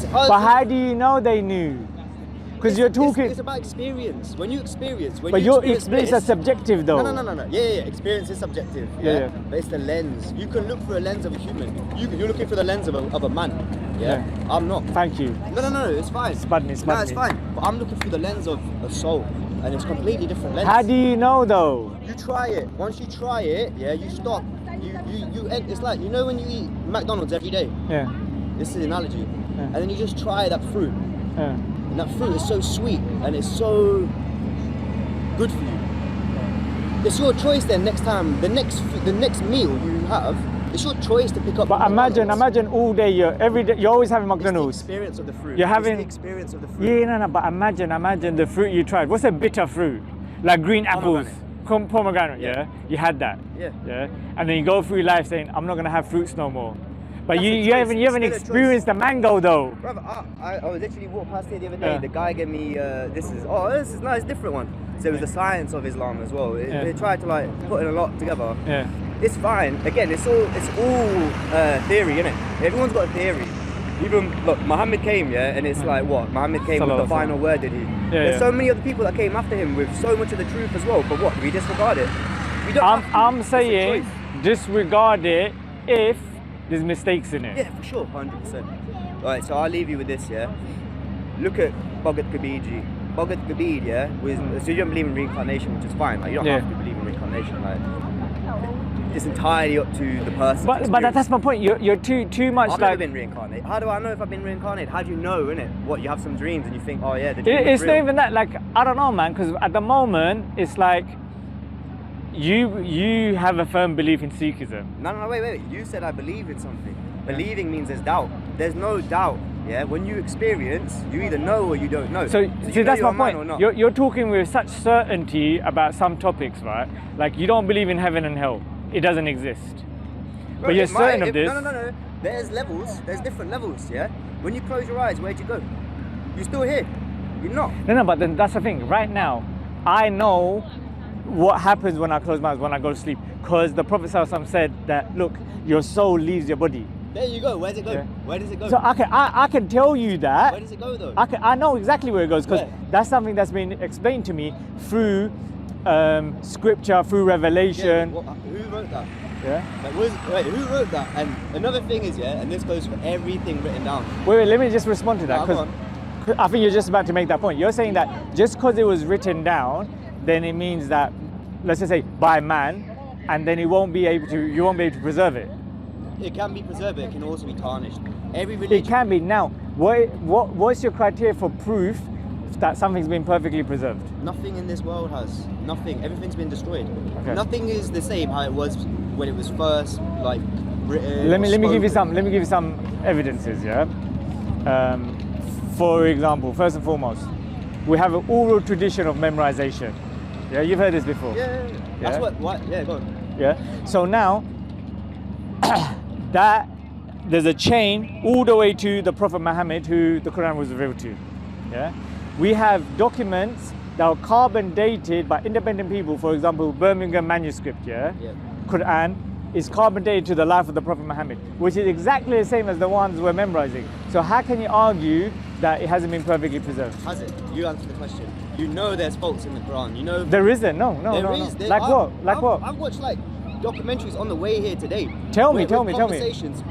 But how do you know they knew? Because you're talking. It's about experience. When you experience, but your experience is subjective, though. No. Yeah. Experience is subjective. Yeah. But it's the lens. You can look through a lens of a human. You're looking through the lens of a man. Yeah. I'm not. Thank you. No. It's fine. Spud me. No, it's fine. But I'm looking through the lens of a soul, and it's completely different lens. How do you know, though? You try it. Once you try it, you stop. You. It's like, you know when you eat McDonald's every day. Yeah. This is the analogy. Yeah. And then you just try that fruit. Yeah. And that fruit is so sweet and it's so good for you. It's your choice then next time, the next meal you have, it's your choice to pick up. But imagine all day, you're always having McDonald's. It's the experience of the fruit. You're having the experience of the fruit. Yeah, no, but imagine the fruit you tried. What's a bitter fruit? Like green apples, pomegranate, yeah? You had that. Yeah. And then you go through life saying, I'm not gonna have fruits no more. But you haven't experienced the mango though. Brother, I literally walked past here the other day. The guy gave me this is nice, it's a different one. So it was the science of Islam as well. They tried to like put in a lot together. Yeah. It's fine. Again, it's all theory, innit? Everyone's got a theory. Even look, Mohammed came, and it's like what? Mohammed came with the final word, did he? There's so many other people that came after him with so much of the truth as well. But what? We disregard it. We don't. I'm saying disregard it if there's mistakes in it. Yeah, for sure, 100%. Alright, so I'll leave you with this, Look at Bhagat Kabirji. Bhagat Kabir, so you don't believe in reincarnation, which is fine. Like, you don't have to believe in reincarnation. Like, it's entirely up to the person. But that's my point. You're too much. I've never been reincarnated. How do I know if I've been reincarnated? How do you know, innit? What, you have some dreams and you think, oh yeah, the dream it's is not real. even that. Like, I don't know, man. Because at the moment, it's like you have a firm belief in Sikhism. No, wait. You said I believe in something. Believing means there's doubt. There's no doubt. Yeah, when you experience, you either know or you don't know. So see, that's my point. You're talking with such certainty about some topics, right? Like, you don't believe in heaven and hell. It doesn't exist. Bro, but you're certain of this. No. There's levels. There's different levels, yeah? When you close your eyes, where'd you go? You're still here. You're not. No, but then that's the thing. Right now, I know what happens when I close my eyes, when I go to sleep. Because the Prophet ﷺ said that, look, your soul leaves your body. There you go. Where does it go? Yeah. Where does it go? So I can tell you that. Where does it go though? I know exactly where it goes, because that's something that's been explained to me through scripture, through revelation. Yeah, who wrote that? Yeah. Wait, who wrote that? And another thing is, and this goes for everything written down. Wait, let me just respond to that, because I think you're just about to make that point. You're saying that just because it was written down, then it means that, let's just say, by man, and then you won't be able to preserve it. It can be preserved, but it can also be tarnished. Every religion. It can be. Now, what's your criteria for proof that something's been perfectly preserved? Nothing in this world has. Nothing. Everything's been destroyed. Okay. Nothing is the same how it was when it was first written. Let me give you some evidences. Yeah. For example, first and foremost, we have an oral tradition of memorization. Yeah, you've heard this before. Yeah. That's what. Yeah, go on. Yeah. So now. That there's a chain all the way to the Prophet Muhammad, who the Quran was revealed to. Yeah, we have documents that are carbon dated by independent people. For example, Birmingham manuscript. Quran is carbon dated to the life of the Prophet Muhammad, which is exactly the same as the ones we're memorizing. So how can you argue that it hasn't been perfectly preserved? Has it? You answer the question. You know there's faults in the Quran. You know there isn't. No. Like what? I've watched documentaries on the way here today. Tell me.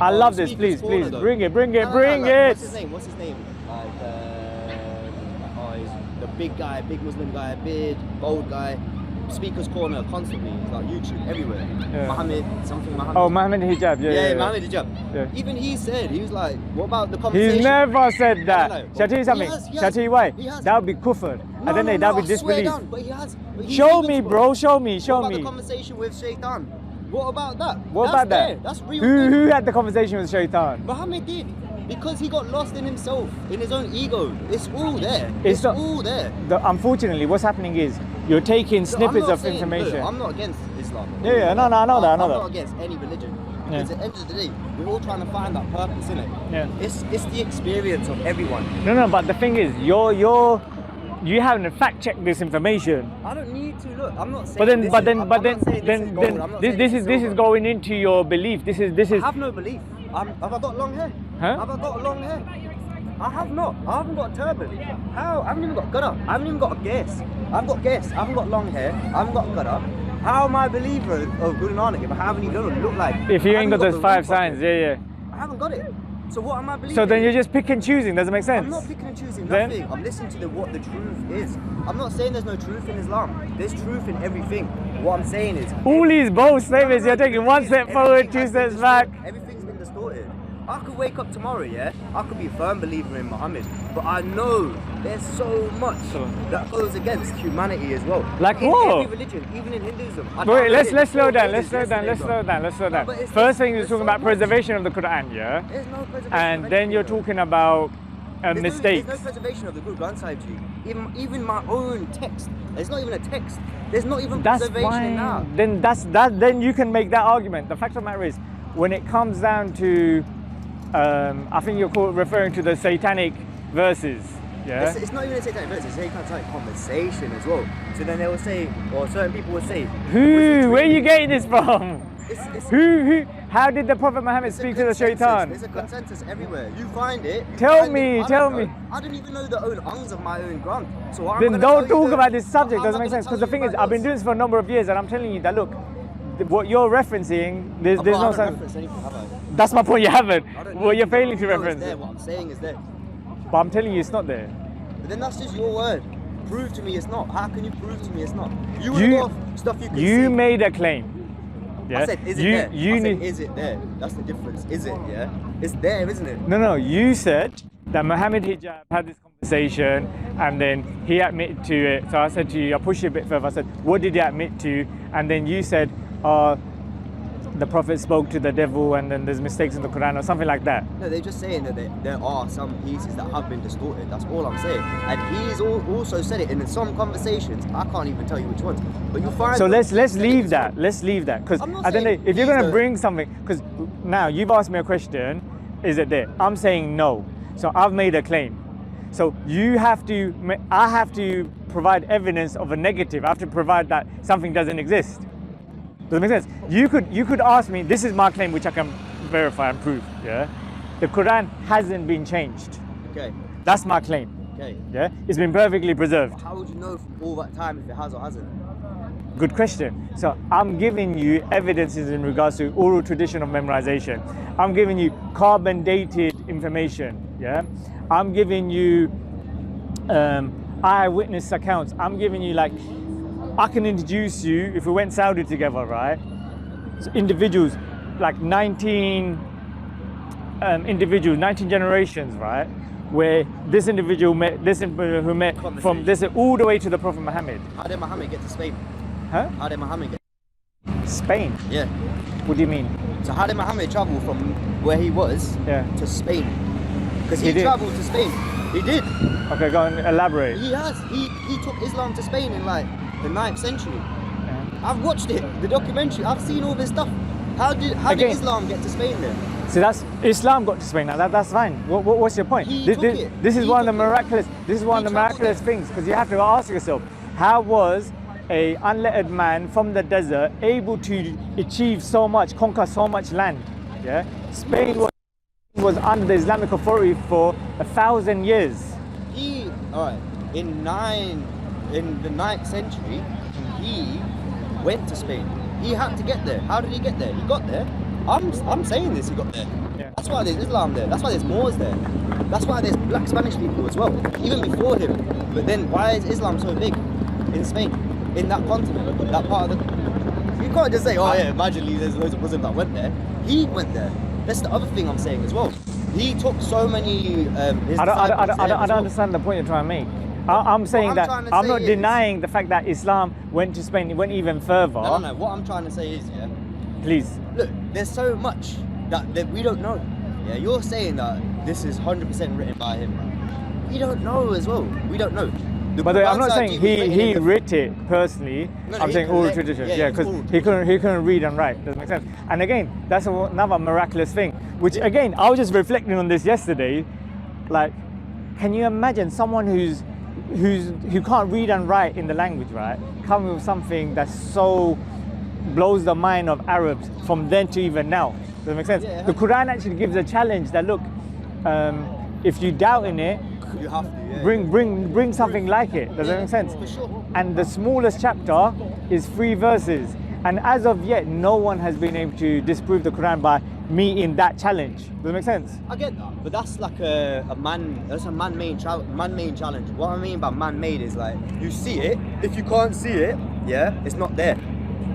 I love this. Please, bring it. What's his name? He's the big guy, big Muslim guy, big, bold guy. Speaker's Corner constantly. It's like YouTube, everywhere. Yeah. Mohammed. Oh, Mohammed Hijab. Yeah. Mohammed Hijab. Yeah. Even he was like, what about the conversation? He's never said that. Shall I tell you something? Shall I tell you why? That would be kufr. No, that would be disbelief. But he has. Show me, bro. Show me. What about the conversation with Shaitan? What about that? What about that? That's real. Who had the conversation with Shaitan? Muhammad did. Because he got lost in himself, in his own ego. It's all there. It's all there. Unfortunately, what's happening is you're taking snippets of information. Look, I'm not against Islam. Yeah, no, I know that. I'm not against any religion. Because at the end of the day, we're all trying to find that purpose, innit? Yeah. It's the experience of everyone. No, but the thing is, you haven't fact checked this information. I don't need to. Look, I'm not saying. This is going into your belief. This is. I have no belief. Have I got long hair? Huh? Have I got long hair? I have not. I haven't got a turban. How? I haven't even got gutter. I haven't even got a guess. I haven't got long hair. I haven't got gutter. How am I a believer of Guru Nanak if I haven't even done what it look like? If you ain't got those 5 signs, yeah. I haven't got it. So what am I believing? So then you're just picking and choosing, doesn't make sense? I'm not picking and choosing Then? nothing. I'm listening to what the truth is. I'm not saying there's no truth in Islam. There's truth in everything. What I'm saying is... All these bold statements, you're taking 1 step forward, 2 steps back. Everything's been distorted. I could wake up tomorrow, yeah? I could be a firm believer in Mohammed. But I know there's so much that goes against humanity as well. Like in what? every religion, even in Hinduism. Wait, let's slow down. Let's slow down. First thing you're talking about preservation of the Quran, yeah? There's no preservation. And then you're talking about mistakes. There's no preservation of the Guru Granth Sahib Ji. Even my own text. There's not even a text. There's not even preservation in that. Then you can make that argument. The fact of the matter is, when it comes down to, I think you're referring to the satanic verses. Yeah. It's not even a satanic verse. It's a satanic conversation as well. So then they will say, or certain people will say, where are you getting this from? Who? How did the Prophet Muhammad speak to the shaitan? There's a consensus everywhere. You find it. Tell me. I don't even know the own angs of my own grant. So then don't talk about this subject. Doesn't make sense. Because the thing is, I've been doing this for a number of years, and I'm telling you that look, what you're referencing, there's no sense. That's my point. You haven't. Well, you're failing to reference it. What I'm saying is there. But I'm telling you, it's not there. But then that's just your word. Prove to me it's not. How can you prove to me it's not? You stuff you can see. You made a claim. Yeah. I said, is it there? Is it there? That's the difference. Is it? Yeah. It's there, isn't it? No. You said that Mohammed Hijab had this conversation, and then he admitted to it. So I said to you, I pushed you a bit further. I said, what did he admit to? And then you said, the Prophet spoke to the devil, and then there's mistakes in the Quran or something like that. No, they're just saying that there are some pieces that have been distorted. That's all I'm saying. And he's also said it in some conversations. I can't even tell you which ones, but you'll find. So let's leave that. Let's leave that, because I don't know if you're going to bring something. Because now you've asked me a question, is it there? I'm saying no. So I've made a claim. So I have to provide evidence of a negative. I have to provide that something doesn't exist. Does that make sense? You could ask me, this is my claim which I can verify and prove, yeah? The Quran hasn't been changed. Okay. That's my claim. Okay. Yeah? It's been perfectly preserved. How would you know from all that time if it has or hasn't? Good question. So I'm giving you evidences in regards to oral tradition of memorization. I'm giving you carbon dated information, yeah? I'm giving you eyewitness accounts. I'm giving you I can introduce you, if we went Saudi together, right? So individuals, like 19 generations, right? Where this individual met, this individual who met from this all the way to the Prophet Muhammad. How did Muhammad get to Spain? Huh? How did Muhammad get Spain? Yeah. What do you mean? So how did Muhammad travel from where he was to Spain? Because he traveled to Spain. He did. Okay, go and elaborate. He has. He took Islam to Spain in the 9th century. Yeah. I've watched it, the documentary. I've seen all this stuff. How did Islam get to Spain then? So that's Islam got to Spain. Now that's fine. What's your point? This is one of the miraculous. This is one of the miraculous things, because you have to ask yourself, how was a unlettered man from the desert able to achieve so much, conquer so much land? Yeah, Spain was under the Islamic authority for 1,000 years. In the 9th century, he went to Spain. He had to get there. How did he get there? He got there. I'm saying this, he got there. Yeah. That's why there's Islam there. That's why there's Moors there. That's why there's black Spanish people as well, even before him. But then why is Islam so big in Spain, in that continent, that part of the... You can't just say, oh yeah, magically there's loads of Muslims that went there. He went there. That's the other thing I'm saying as well. He took so many... I don't understand the point you're trying to make. I'm saying that I'm not denying the fact that Islam went to Spain. It went even further. No. What I'm trying to say is, yeah. Please. Look, there's so much that we don't know. Yeah, you're saying that this is 100% written by him. We don't know as well. We don't know. By the way, I'm not saying he wrote it personally. I'm saying oral tradition. Yeah, because he couldn't read and write. Doesn't make sense. And again, that's another miraculous thing. Which again, I was just reflecting on this yesterday. Like, can you imagine someone who can't read and write in the language, right, coming with something that so blows the mind of Arabs from then to even now? Does that make sense? Yeah. The Quran actually gives a challenge that look, if you doubt in it, You have to, yeah. bring something like it. Does that make sense? For sure. And the smallest chapter is 3 verses. And as of yet, no one has been able to disprove the Quran by meeting that challenge. Does that make sense? I get that, but that's like a man-made challenge. What I mean by man-made is like, you see it, if you can't see it, yeah, it's not there.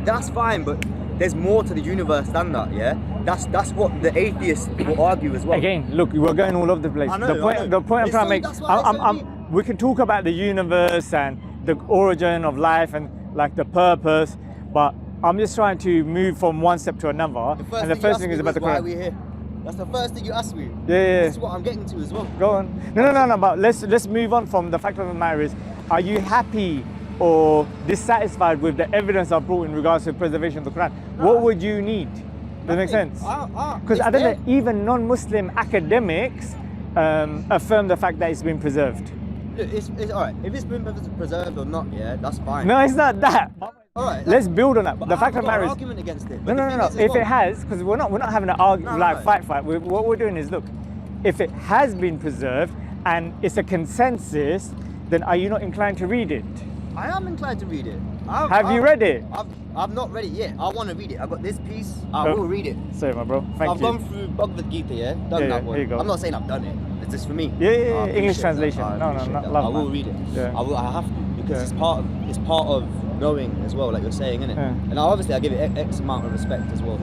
That's fine, but there's more to the universe than that, yeah? That's what the atheists will argue as well. Again, look, we're going all over the place. I know, the point I'm trying to make, we can talk about the universe and the origin of life and like the purpose, but I'm just trying to move from one step to another. And the first thing is about the Quran. Why are we here? That's the first thing you asked me. Yeah. This is what I'm getting to as well. Go on. No, but let's move on from the fact of the matter is, are you happy or dissatisfied with the evidence I brought in regards to preservation of the Quran? No. What would you need? Does that make sense? Because I don't know, even non-Muslim academics affirm the fact that it's been preserved. It's all right. If it's been preserved or not, yeah, that's fine. No, it's not that. All right. Let's build on that. The fact of the matter is, argument against it. No. If it has, because we're not having an argument fight. What we're doing is, look, if it has been preserved and it's a consensus, then are you not inclined to read it? I am inclined to read it. Have you read it? I've not read it yet. I want to read it. I got this piece. I will read it. Sorry, my bro. Thank you. I've gone through Bhagavad Gita, yeah? Done that one. Here you go. I'm not saying I've done it. It's just for me. Yeah. English translation. No, not love. I will read it. Yeah. I have to because it's part of knowing as well, like you're saying, innit? Yeah. And obviously I give it X amount of respect as well.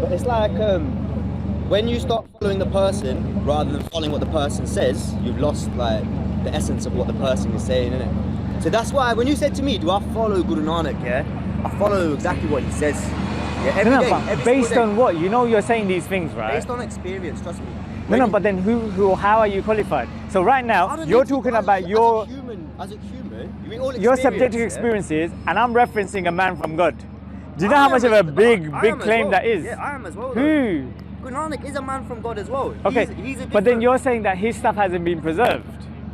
But it's like when you start following the person rather than following what the person says, you've lost like the essence of what the person is saying, innit? So that's why when you said to me, do I follow Guru Nanak, yeah? I follow exactly what he says. Yeah, every based on what? You know you're saying these things, right? Based on experience, trust me. But then how are you qualified? So right now, you're talking about your... As a human, you mean all your subjective experiences, and I'm referencing a man from God. Do you know how much of a big claim that is? Yeah, I am as well. Who? Guru Nanak is a man from God as well. Okay, but then you're saying that his stuff hasn't been preserved.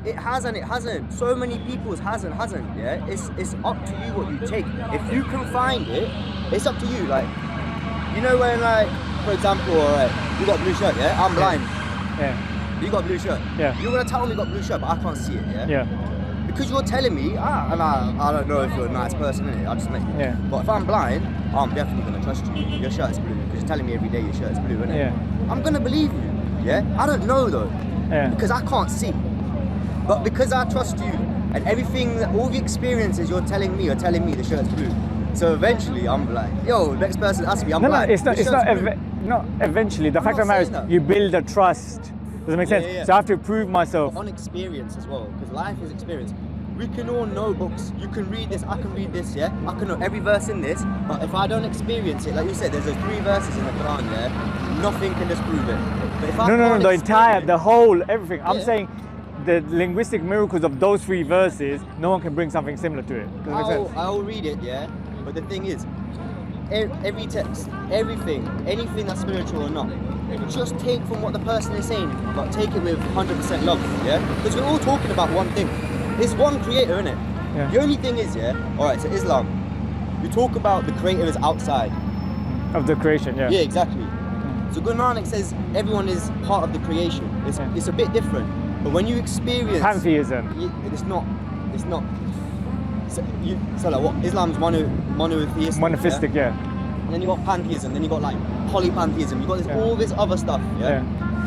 It has and it hasn't. So many people's hasn't. Yeah, it's up to you what you take. If you can find it, it's up to you. Like, you know when, like, for example, alright, you got a blue shirt, yeah? I'm blind. Yeah. You got a blue shirt. Yeah. You're gonna tell me you got a blue shirt, but I can't see it, yeah? Yeah. Because you're telling me, and I don't know if you're a nice person, innit? I just met you. Yeah. But if I'm blind, I'm definitely gonna trust you. Your shirt is blue because you're telling me every day your shirt is blue, innit? Yeah. I'm gonna believe you. Yeah. I don't know though. Yeah. Because I can't see. But because I trust you and everything, all the experiences you're telling me the shirt's blue. So eventually I'm like, yo, next person asks me, I'm blind. No, it's not eventually. The fact of the matter is, you build a trust. Does it make sense? Yeah. So I have to prove myself. But on experience as well, because life is experience. We can all know books. You can read this, I can read this, yeah? I can know every verse in this, but if I don't experience it, like you said, there's 3 verses in the Quran, yeah? Nothing can disprove it. But if the whole, everything. I'm saying the linguistic miracles of those 3 verses, no one can bring something similar to it. Does it make sense? I'll read it, yeah? But the thing is, every text, everything, anything that's spiritual or not, just take from what the person is saying, but take it with 100% love, yeah? Because we're all talking about one thing. It's one creator, innit? Yeah. The only thing is, yeah, alright, so Islam, we talk about the creator is outside. Of the creation, yeah. Yeah, exactly. So Guru Nanak says everyone is part of the creation. It's a bit different. But when you experience... Pantheism. It's not... So like what? Islam's monotheistic. Monotheistic, yeah. And then you got pantheism, then you got like polypantheism, you got all this other stuff, yeah?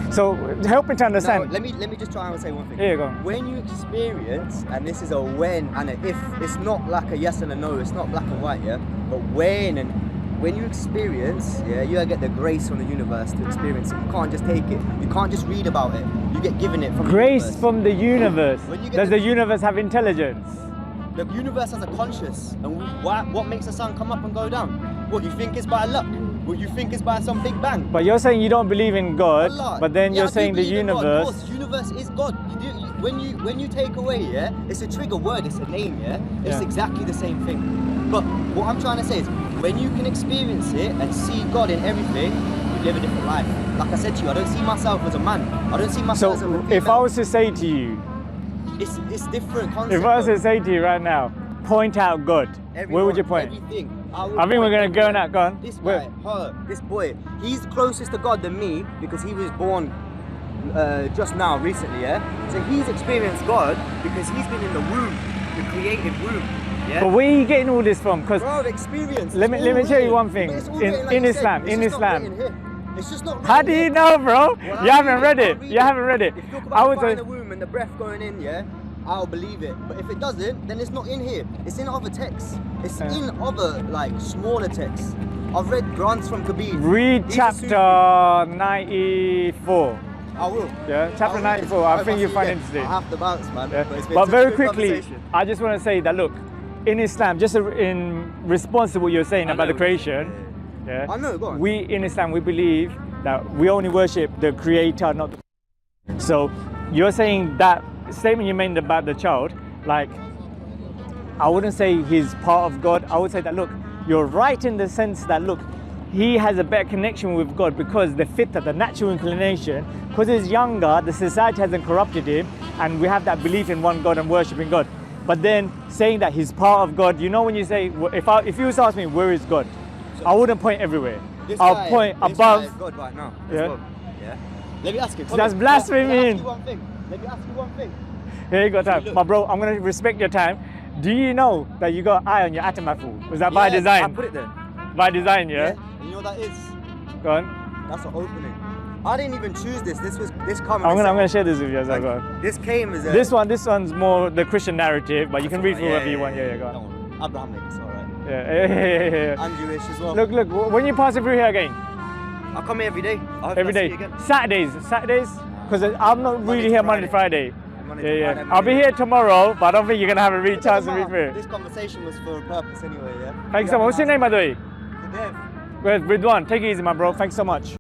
So help me to understand. Now, let me just try and say one thing. Here you go. When you experience, and this is a when and a if, it's not like a yes and a no, it's not black and white, yeah? But when you experience, yeah, you get the grace from the universe to experience it. You can't just take it. You can't just read about it. You get given it from grace the universe. From the universe. Does the universe have intelligence? The universe has a conscious, and what makes the sun come up and go down? What, you think it's by luck? What, you think it's by some big bang? But you're saying you don't believe in God, Allah. but then you're saying the universe. Of course, universe is God. When you take away, yeah, it's a trigger word, it's a name, yeah? It's exactly the same thing. But what I'm trying to say is, when you can experience it and see God in everything, you live a different life. Like I said to you, I don't see myself as a man. I don't see myself as a female. If I was to say to you, it's different concept. If I was to say to you right now, point out God, where would you point? Everything. I think we're going to go now. Go on. This guy, this boy, he's closest to God than me because he was born just now, recently, yeah? So he's experienced God because he's been in the womb, the creative womb. Yeah? But where are you getting all this from? Because bro, the experience. let me tell you one thing. In Islam, it's just not. How do you know, bro? You haven't read it. You haven't read it. If you talk I about would the fire say, in the womb and the breath going in, yeah, I'll believe it. But if it doesn't, then it's not in here. It's in other texts. It's in other like smaller texts. I've read grants from Kabir. read chapter 94. I will. Yeah, chapter 94. I think you'll find it interesting. I have to bounce, man. Yeah. But, it's been But such a very good quickly, conversation. I just want to say that look, in Islam, just in response to what you're saying about the creation, yeah, I know, go on. we in Islam we believe that we only worship the Creator, not the. So you're saying that statement you made about the child, like I wouldn't say he's part of God. I would say that look, you're right in the sense that look, he has a better connection with God because the fitrah, the natural inclination, because he's younger, the society hasn't corrupted him, and we have that belief in one God and worshiping God. But then saying that he's part of God, you know, when you say, if you was to ask me where is God, I wouldn't point everywhere. I'll point this above. guy is God right now. Yeah. Well. Yeah. Let me ask you. That's blasphemy. Let me ask you one thing. Here you go, time. Look. My bro, I'm gonna respect your time. Do you know that you got an eye on your atamafu? Was that by design? I put it there. By design, yeah? And you know what that is? Go on. That's an opening. I didn't even choose this. This came. I'm gonna share this with you as I go on. This came as a. This one's more the Christian narrative, but you can read through whatever you want. Yeah, go on. Abrahamic, it's alright. Yeah. And Jewish as well. Look, when you pass it through here again? I come here every day. I hope Every I see day. you again. Saturdays? Because I'm not really here Monday to Friday. Monday to Friday, I'll be here tomorrow, but I don't think you're gonna have a real chance to read through it. This conversation was for a purpose anyway, yeah? Thanks so much. What's your name, by the way? Dev. Ridwan. Take it easy, my bro. Thanks so much.